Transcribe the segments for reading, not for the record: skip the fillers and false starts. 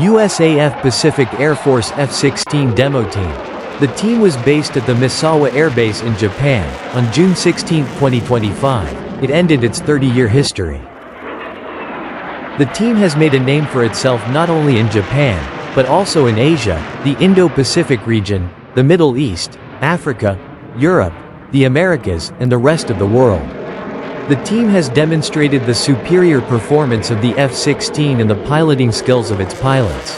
U.S.A.F Pacific Air Force F-16 Demo Team. The team was based at the Misawa Air Base in Japan. On June 16, 2025, it ended its 30-year history. The team has made a name for itself not only in Japan, but also in Asia, the Indo-Pacific region, the Middle East, Africa, Europe, the Americas, and the rest of the world. The team has demonstrated the superior performance of the F-16 and the piloting skills of its pilots.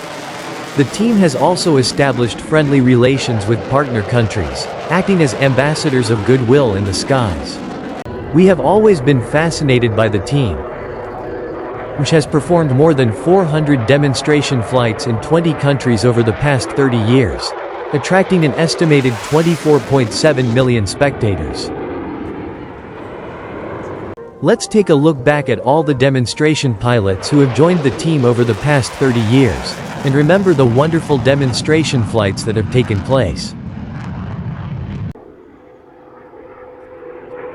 The team has also established friendly relations with partner countries, acting as ambassadors of goodwill in the skies. We have always been fascinated by the team, which has performed more than 400 demonstration flights in 20 countries over the past 30 years, attracting an estimated 24.7 million spectators. Let's take a look back at all the demonstration pilots who have joined the team over the past 30 years, and remember the wonderful demonstration flights that have taken place.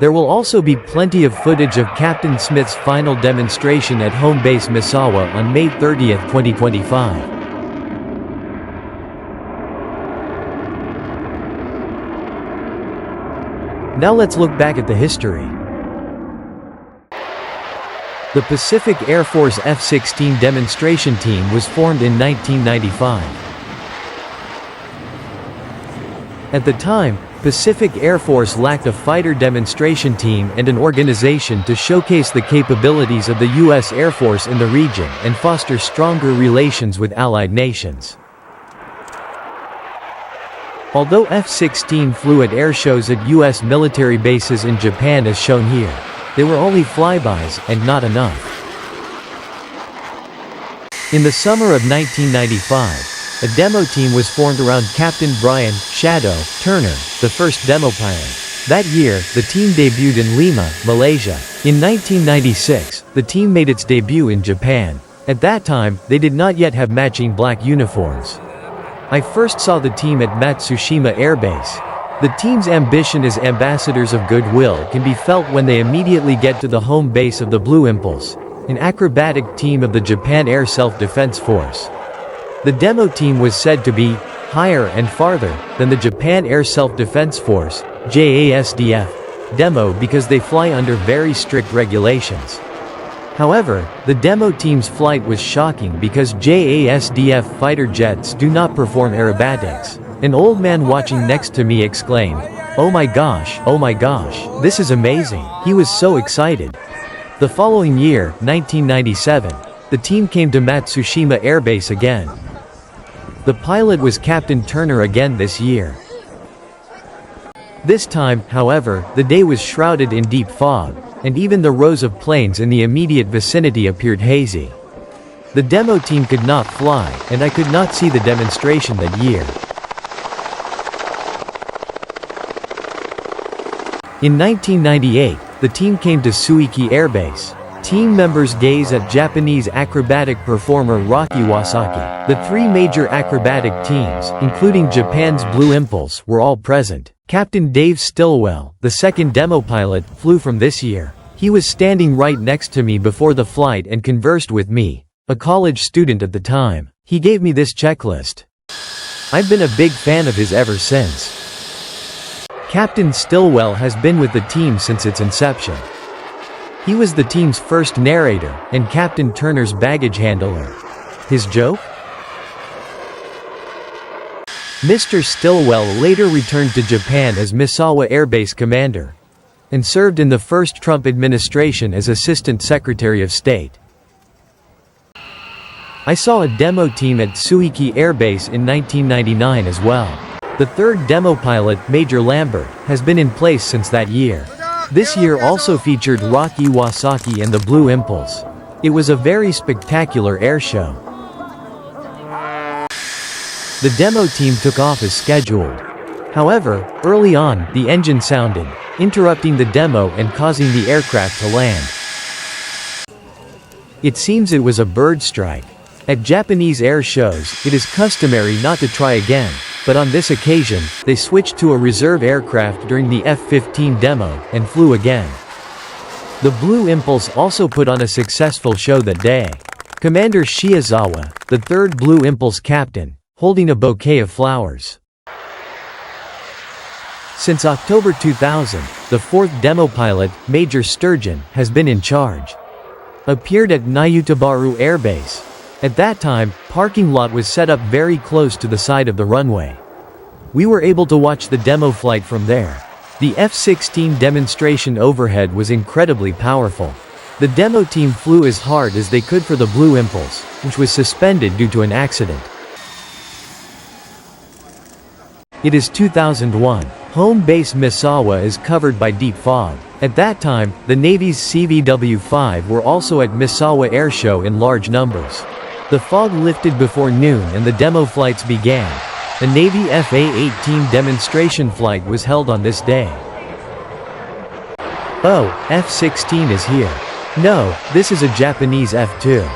There will also be plenty of footage of Captain Smith's final demonstration at home base Misawa on May 30, 2025. Now let's look back at the history. The Pacific Air Force F-16 Demonstration Team was formed in 1995. At the time, Pacific Air Force lacked a fighter demonstration team and an organization to showcase the capabilities of the U.S. Air Force in the region and foster stronger relations with allied nations. Although F-16 flew at air shows at U.S. military bases in Japan as shown here, they were only flybys, and not enough. In the summer of 1995, a demo team was formed around Captain Brian "Shadow" Turner, the first demo pilot. That year, the team debuted in Lima, Malaysia. In 1996, the team made its debut in Japan. At that time, they did not yet have matching black uniforms. I first saw the team at Matsushima Air Base. The team's ambition as ambassadors of goodwill can be felt when they immediately get to the home base of the Blue Impulse, an acrobatic team of the Japan Air Self-Defense Force. The demo team was said to be higher and farther than the Japan Air Self-Defense Force, JASDF, demo because they fly under very strict regulations. However, the demo team's flight was shocking because JASDF fighter jets do not perform aerobatics. An old man watching next to me exclaimed, oh my gosh, this is amazing." He was so excited. The following year, 1997, the team came to Matsushima Air Base again. The pilot was Captain Turner again this year. This time, however, the day was shrouded in deep fog, and even the rows of planes in the immediate vicinity appeared hazy. The demo team could not fly, and I could not see the demonstration that year. In 1998, the team came to Suiki Air Base. Team members gaze at Japanese acrobatic performer Rocky Iwasaki. The three major acrobatic teams, including Japan's Blue Impulse, were all present. Captain Dave Stillwell, the second demo pilot, flew from this year. He was standing right next to me before the flight and conversed with me, a college student at the time. He gave me this checklist. I've been a big fan of his ever since. Captain Stillwell has been with the team since its inception. He was the team's first narrator, and Captain Turner's baggage handler. His joke? Mr. Stillwell later returned to Japan as Misawa Air Base commander, and served in the first Trump administration as Assistant Secretary of State. I saw a demo team at Suiki Air Base in 1999 as well. The third demo pilot, Major Lambert, has been in place since that year. This year also featured Rocky Iwasaki and the Blue Impulse. It was a very spectacular air show. The demo team took off as scheduled. However, early on, the engine sounded, interrupting the demo and causing the aircraft to land. It seems it was a bird strike. At Japanese air shows, it is customary not to try again, but on this occasion, they switched to a reserve aircraft during the F-15 demo, and flew again. The Blue Impulse also put on a successful show that day. Commander Shiozawa, the 3rd Blue Impulse captain, holding a bouquet of flowers. Since October 2000, the 4th demo pilot, Major Sturgeon, has been in charge. Appeared at Nyutabaru Air Base. At that time, parking lot was set up very close to the side of the runway. We were able to watch the demo flight from there. The F-16 demonstration overhead was incredibly powerful. The demo team flew as hard as they could for the Blue Impulse, which was suspended due to an accident. It is 2001. Home base Misawa is covered by deep fog. At that time, the Navy's CVW-5 were also at Misawa Air Show in large numbers. The fog lifted before noon and the demo flights began. The Navy FA-18 demonstration flight was held on this day. Oh, F-16 is here. No, this is a Japanese F-2.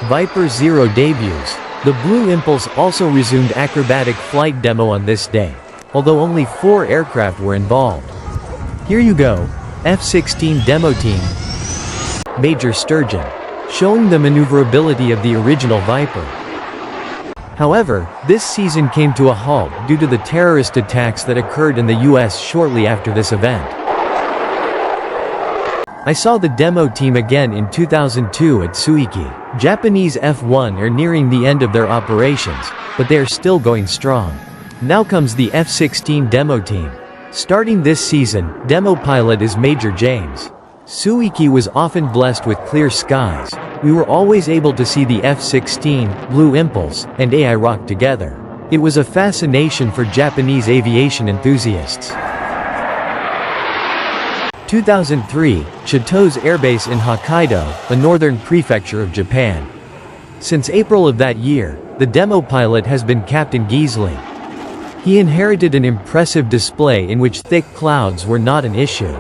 Viper Zero debuts. The Blue Impulse also resumed acrobatic flight demo on this day, although only 4 aircraft were involved. Here you go, F-16 Demo Team. Major Sturgeon. Showing the maneuverability of the original Viper. However, this season came to a halt due to the terrorist attacks that occurred in the US shortly after this event. I saw the demo team again in 2002 at Suiki. Japanese F-1 are nearing the end of their operations, but they are still going strong. Now comes the F-16 demo team. Starting this season, demo pilot is Major James. Suiki was often blessed with clear skies. We were always able to see the F-16, Blue Impulse, and AI rock together. It was a fascination for Japanese aviation enthusiasts. 2003, Chitose Airbase in Hokkaido, a northern prefecture of Japan. Since April of that year, the demo pilot has been Captain Giesling. He inherited an impressive display in which thick clouds were not an issue.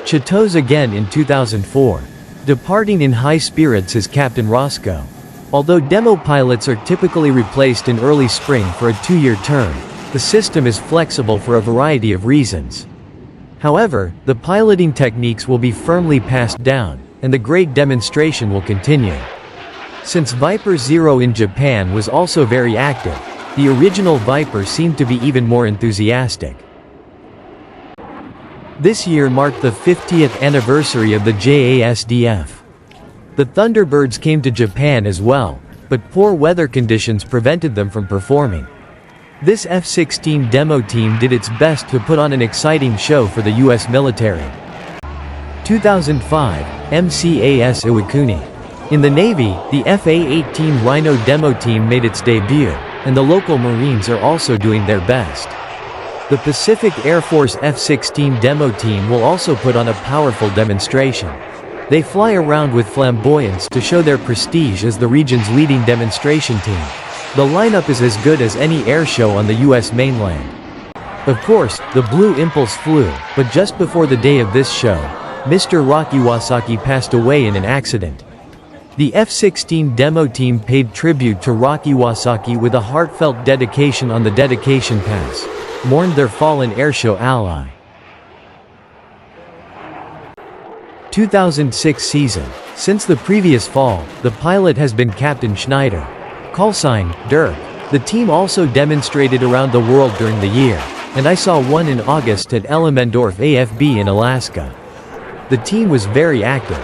Chitose again in 2004. Departing in high spirits is Captain Roscoe. Although demo pilots are typically replaced in early spring for a 2-year term, the system is flexible for a variety of reasons. However, the piloting techniques will be firmly passed down, and the great demonstration will continue. Since Viper Zero in Japan was also very active, the original Viper seemed to be even more enthusiastic. This year marked the 50th anniversary of the JASDF. The Thunderbirds came to Japan as well, but poor weather conditions prevented them from performing. This F-16 demo team did its best to put on an exciting show for the US military. 2005, MCAS Iwakuni. In the Navy, the FA-18 Rhino demo team made its debut, and the local Marines are also doing their best. The Pacific Air Force F-16 demo team will also put on a powerful demonstration. They fly around with flamboyance to show their prestige as the region's leading demonstration team. The lineup is as good as any air show on the US mainland. Of course, the Blue Impulse flew, but just before the day of this show, Mr. Rocky Iwasaki passed away in an accident. The F-16 demo team paid tribute to Rocky Iwasaki with a heartfelt dedication on the dedication pass, mourned their fallen airshow ally. 2006 season. Since the previous fall, the pilot has been Captain Schneider. Call sign, Dirk. The team also demonstrated around the world during the year, and I saw one in August at Elmendorf AFB in Alaska. The team was very active.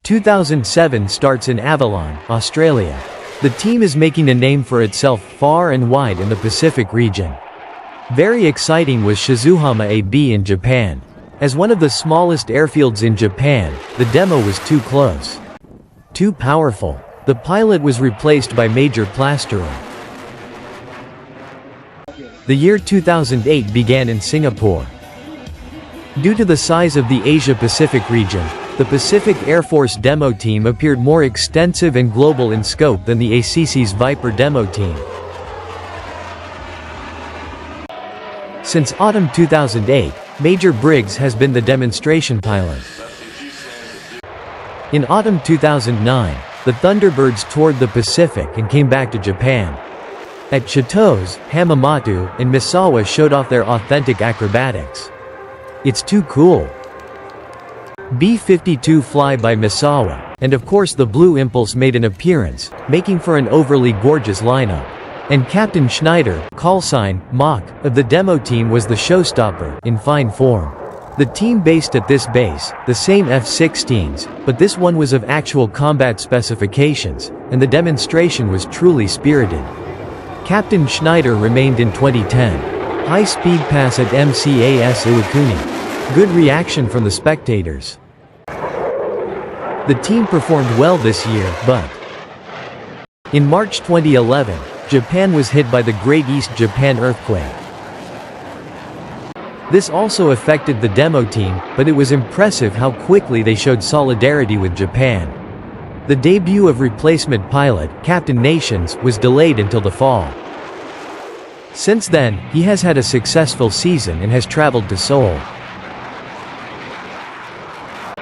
2007 starts in Avalon, Australia. The team is making a name for itself far and wide in the Pacific region. Very exciting was Shizuhama AB in Japan. As one of the smallest airfields in Japan, the demo was too close. Too powerful. The pilot was replaced by Major Plasterer. The year 2008 began in Singapore. Due to the size of the Asia-Pacific region, the Pacific Air Force demo team appeared more extensive and global in scope than the ACC's Viper demo team. Since autumn 2008, Major Briggs has been the demonstration pilot. In autumn 2009, the Thunderbirds toured the Pacific and came back to Japan. At Chitose, Hamamatsu, and Misawa showed off their authentic acrobatics. It's too cool. B-52 fly by Misawa. And of course the Blue Impulse made an appearance, making for an overly gorgeous lineup. And Captain Schneider, callsign Mach, of the demo team was the showstopper, in fine form. The team based at this base, the same F-16s, but this one was of actual combat specifications, and the demonstration was truly spirited. Captain Schneider remained in 2010. High-speed pass at MCAS Iwakuni. Good reaction from the spectators. The team performed well this year, but in March 2011, Japan was hit by the Great East Japan earthquake. This also affected the demo team, but it was impressive how quickly they showed solidarity with Japan. The debut of replacement pilot, Captain Nations, was delayed until the fall. Since then, he has had a successful season and has traveled to Seoul.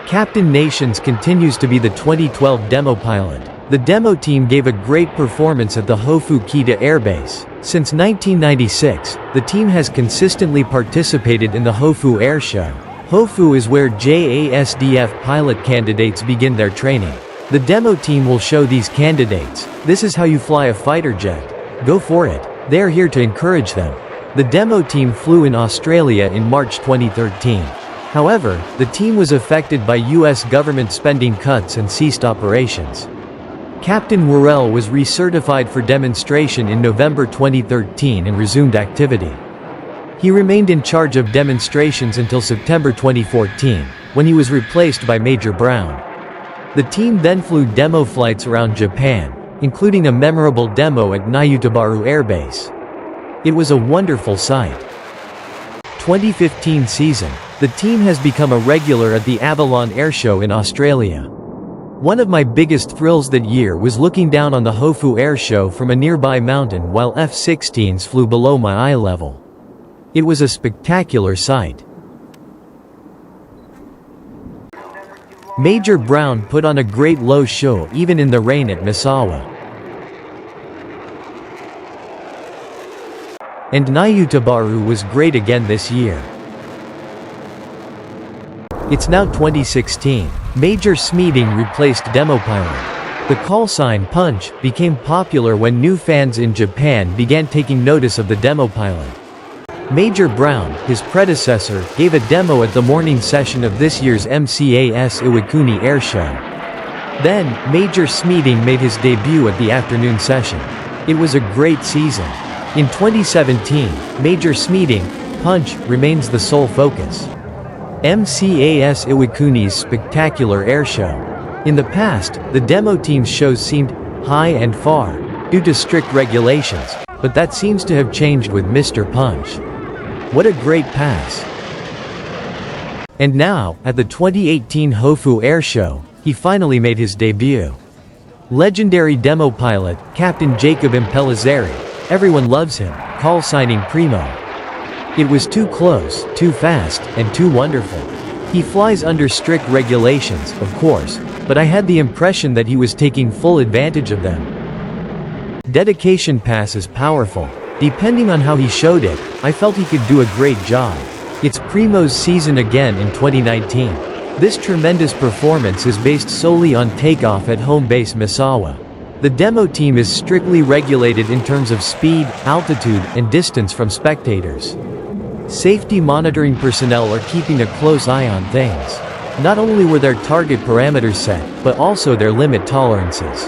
Captain Nations continues to be the 2012 demo pilot. The demo team gave a great performance at the Hofu Kita Air Base. Since 1996, the team has consistently participated in the Hofu Air Show. Hofu is where JASDF pilot candidates begin their training. The demo team will show these candidates, this is how you fly a fighter jet. Go for it. They are here to encourage them. The demo team flew in Australia in March 2013. However, the team was affected by US government spending cuts and ceased operations. Captain Worrell was recertified for demonstration in November 2013 and resumed activity. He remained in charge of demonstrations until September 2014, when he was replaced by Major Brown. The team then flew demo flights around Japan, including a memorable demo at Nayutabaru Air Base. It was a wonderful sight. 2015 season, the team has become a regular at the Avalon Air Show in Australia. One of my biggest thrills that year was looking down on the Hofu Air Show from a nearby mountain while F-16s flew below my eye level. It was a spectacular sight. Major Brown put on a great low show even in the rain at Misawa. And Nayutabaru was great again this year. It's now 2016. Major Smeeding replaced Demo Pilot. The callsign Punch became popular when new fans in Japan began taking notice of the Demo Pilot. Major Brown, his predecessor, gave a demo at the morning session of this year's MCAS Iwakuni Air Show. Then, Major Smeeding made his debut at the afternoon session. It was a great season. In 2017, Major Smeeding, Punch, remains the sole focus. MCAS Iwakuni's spectacular air show. In the past, the demo team's shows seemed high and far due to strict regulations, but that seems to have changed with Mr. Punch. What a great pass. And now, at the 2018 Hofu Air Show, he finally made his debut. Legendary demo pilot, Captain Jacob Impellizzeri, everyone loves him, call signing Primo. It was too close, too fast, and too wonderful. He flies under strict regulations, of course, but I had the impression that he was taking full advantage of them. Dedication pass is powerful. Depending on how he showed it, I felt he could do a great job. It's Primo's season again in 2019. This tremendous performance is based solely on takeoff at home base Misawa. The demo team is strictly regulated in terms of speed, altitude, and distance from spectators. Safety monitoring personnel are keeping a close eye on things. Not only were their target parameters set, but also their limit tolerances.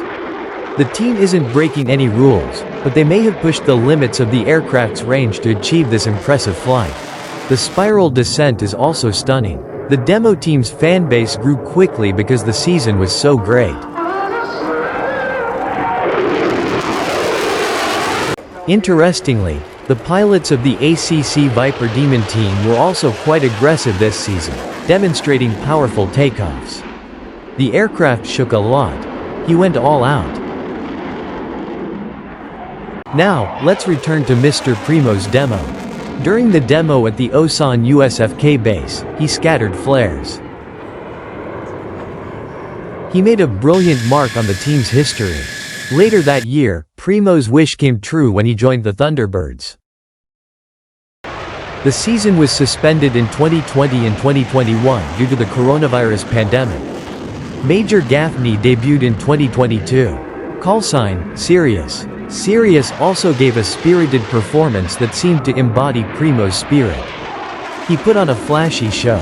The team isn't breaking any rules, but they may have pushed the limits of the aircraft's range to achieve this impressive flight. The spiral descent is also stunning. The demo team's fan base grew quickly because the season was so great. Interestingly, the pilots of the ACC Viper Demon team were also quite aggressive this season, demonstrating powerful takeoffs. The aircraft shook a lot. He went all out. Now, let's return to Mr. Primo's demo. During the demo at the Osan USFK base, he scattered flares. He made a brilliant mark on the team's history. Later that year, Primo's wish came true when he joined the Thunderbirds. The season was suspended in 2020 and 2021 due to the coronavirus pandemic. Major Gaffney debuted in 2022. Callsign, Sirius. Sirius also gave a spirited performance that seemed to embody Primo's spirit. He put on a flashy show.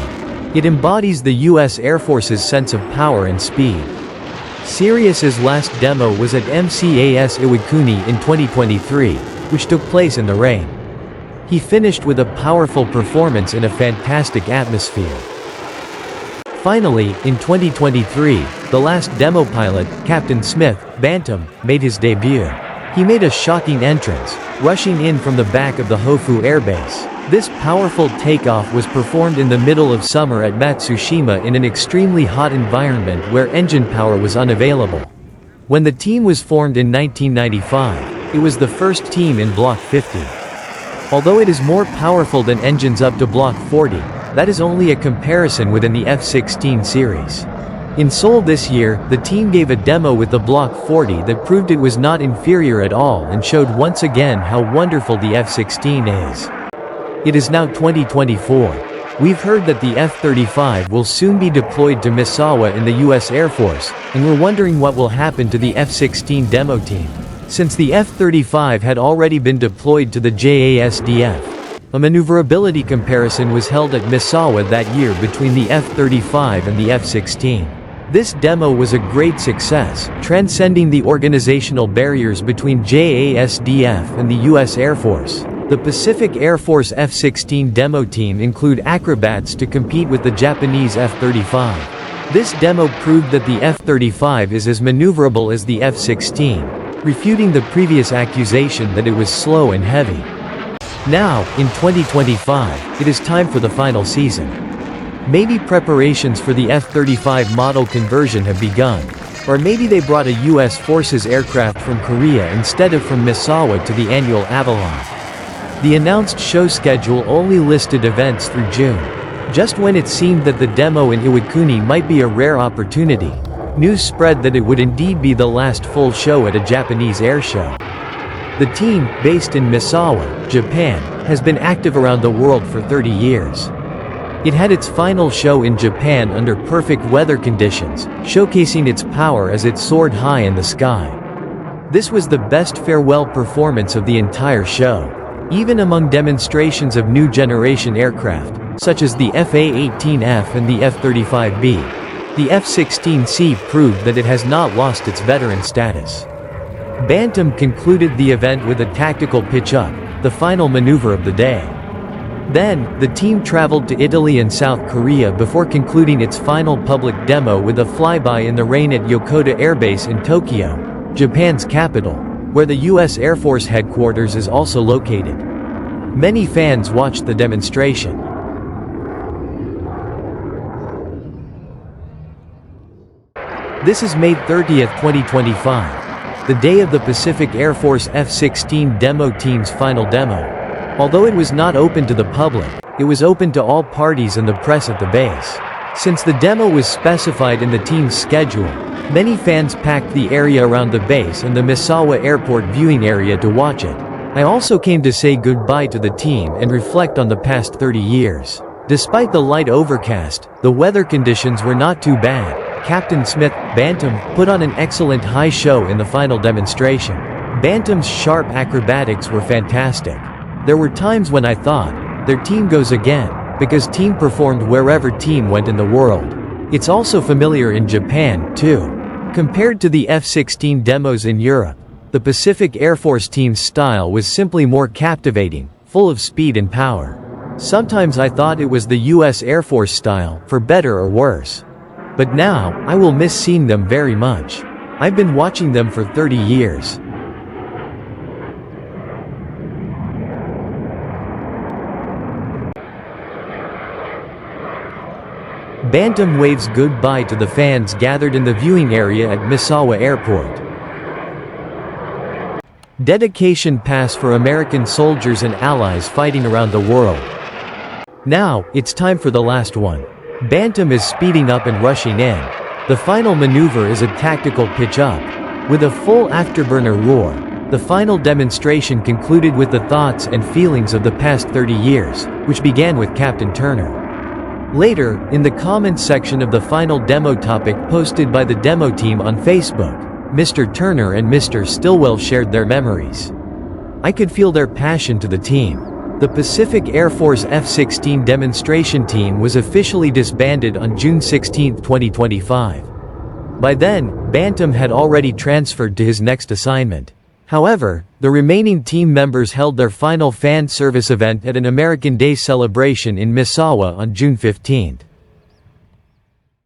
It embodies the U.S. Air Force's sense of power and speed. Sirius's last demo was at MCAS Iwakuni in 2023, which took place in the rain. He finished with a powerful performance in a fantastic atmosphere. Finally, in 2023, the last demo pilot, Captain Smith, Bantam, made his debut. He made a shocking entrance, rushing in from the back of the Hofu Air Base. This powerful takeoff was performed in the middle of summer at Matsushima in an extremely hot environment where engine power was unavailable. When the team was formed in 1995, it was the first team in Block 50. Although it is more powerful than engines up to Block 40, that is only a comparison within the F-16 series. In Seoul this year, the team gave a demo with the Block 40 that proved it was not inferior at all and showed once again how wonderful the F-16 is. It is now 2024. We've heard that the F-35 will soon be deployed to Misawa in the U.S. Air Force, and we're wondering what will happen to the F-16 demo team. Since the F-35 had already been deployed to the JASDF, a maneuverability comparison was held at Misawa that year between the F-35 and the F-16. This demo was a great success, transcending the organizational barriers between JASDF and the U.S. Air Force. The Pacific Air Force F-16 demo team include acrobats to compete with the Japanese F-35. This demo proved that the F-35 is as maneuverable as the F-16, refuting the previous accusation that it was slow and heavy. Now, in 2025, it is time for the final season. Maybe preparations for the F-35 model conversion have begun, or maybe they brought a U.S. Forces aircraft from Korea instead of from Misawa to the annual Avalon. The announced show schedule only listed events through June. Just when it seemed that the demo in Iwakuni might be a rare opportunity, news spread that it would indeed be the last full show at a Japanese air show. The team, based in Misawa, Japan, has been active around the world for 30 years. It had its final show in Japan under perfect weather conditions, showcasing its power as it soared high in the sky. This was the best farewell performance of the entire show. Even among demonstrations of new generation aircraft, such as the FA-18F and the F-35B, the F-16C proved that it has not lost its veteran status. Bantam concluded the event with a tactical pitch-up, the final maneuver of the day. Then, the team traveled to Italy and South Korea before concluding its final public demo with a flyby in the rain at Yokota Air Base in Tokyo, Japan's capital, where the U.S. Air Force headquarters is also located. Many fans watched the demonstration. This is May 30th, 2025, the day of the Pacific Air Force F-16 Demo Team's final demo. Although it was not open to the public, it was open to all parties and the press at the base. Since the demo was specified in the team's schedule, many fans packed the area around the base and the Misawa Airport viewing area to watch it. I also came to say goodbye to the team and reflect on the past 30 years. Despite the light overcast, the weather conditions were not too bad. Captain Smith, Bantam, put on an excellent high show in the final demonstration. Bantam's sharp acrobatics were fantastic. There were times when I thought, their team goes again, because team performed wherever team went in the world. It's also familiar in Japan, too. Compared to the F-16 demos in Europe, the Pacific Air Force team's style was simply more captivating, full of speed and power. Sometimes I thought it was the U.S. Air Force style, for better or worse. But now, I will miss seeing them very much. I've been watching them for 30 years. Bantam waves goodbye to the fans gathered in the viewing area at Misawa Airport. Dedication pass for American soldiers and allies fighting around the world. Now, it's time for the last one. Bantam is speeding up and rushing in. The final maneuver is a tactical pitch-up. With a full afterburner roar, the final demonstration concluded with the thoughts and feelings of the past 30 years, which began with Captain Turner. Later, in the comments section of the final demo topic posted by the demo team on Facebook, Mr. Turner and Mr. Stillwell shared their memories. I could feel their passion to the team. The Pacific Air Force F-16 Demonstration Team was officially disbanded on June 16, 2025. By then, Bantam had already transferred to his next assignment. However, the remaining team members held their final fan service event at an American Day celebration in Misawa on June 15.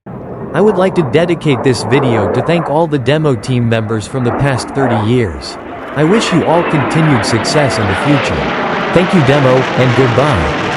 I would like to dedicate this video to thank all the demo team members from the past 30 years. I wish you all continued success in the future. Thank you, Demo, and goodbye.